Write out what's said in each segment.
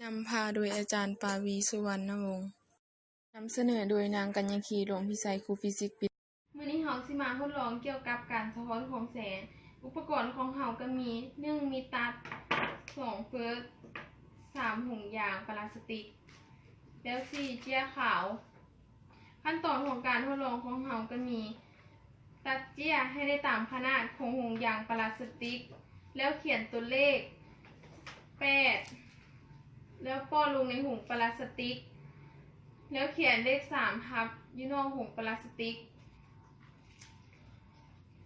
นำพาโดยอาจารย์ปาวี สุวรรณวงศ์นำเสนอโดยนางกัญญคี หลวงพิสัย ครูฟิสิกส์ มื้อนี้เฮาสิมาทดลองเกี่ยวกับการสะท้อนของแสง อุปกรณ์ของเฮาก็มี 1. มีตัด 2. เฟิร์ส 3. ถุงยางพลาสติก แล้ว 4. เจี้ยขาว ขั้นตอนของการทดลองของเฮาก็มี ตัดเจี้ยให้ได้ตามขนาดของถุงยางพลาสติก แล้วเขียนตัวเลข 8 แล้วป้อนลงในถุงพลาสติก แล้วเขียนเลข 3 ทับอยู่นอกถุงพลาสติก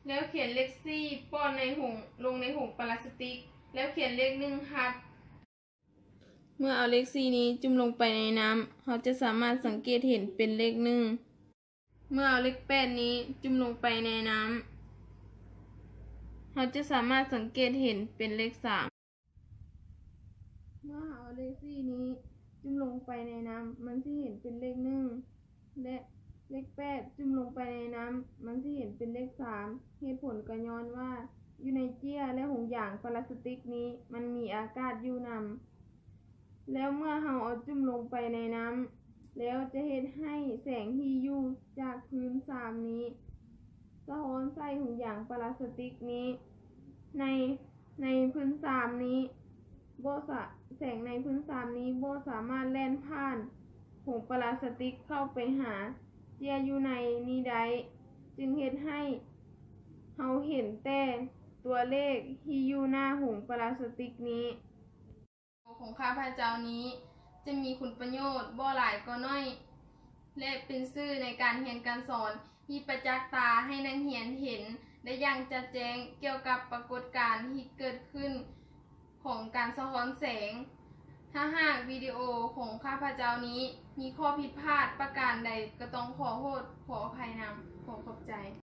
แล้วเขียนเลข4ป้อนในถุงลงในถุงพลาสติก แล้วเขียนเลข1ทับเมื่อเอาเลข4นี้จุ่มลงไปในน้ำเราจะสามารถสังเกตเห็นเป็นเลข1เมื่อเอาเลข8นี้จุ่มลงไปในน้ำเราจะสามารถสังเกตเห็นเป็นเลข3เมื่อเอาเลข4นี้จุ่มลงไปในน้ำมันจะเห็นเป็นเลข1และเลข8จุ่มลงไปในน้ำมันจะเห็นเป็นเลข3เหตุผลก็ย้อนว่าอยู่ในเจี้ยและถุงยางพลาสติกนี้มันมีอากาศอยู่นำแล้วเมื่อเราเอาจุ่มลงไปในน้ำแล้วจะเฮ็ดให้แสงที่อยู่จากพื้น3นี้สะท้อนใส่ถุงยางพลาสติกนี้ในพื้น3นี้แสงในพื้น3นี้บ่สามารถแล่นผ่านถุงพลาสติกเข้าไปหาเจี้ยอยู่ในนี้ได้จึงเฮ็ดให้เราเห็นแต่ตัวเลขที่อยู่หน้าถุงพลาสติกนี้ของข้าพเจ้านี้จะมีคุณประโยชน์บ่หลายก็น้อยและเป็นสื่อในการเรียนการสอนที่ประจักษ์ตาให้นักเรียนเห็นได้อย่างชัดแจ้งเกี่ยวกับปรากฏการณ์ที่เกิดขึ้นของการสะท้อนแสงถ้าหากวิดีโอของข้าพเจ้านี้มีข้อผิดพลาดประการใดก็ต้องขอโทษขออภัยนำขอขอบใจ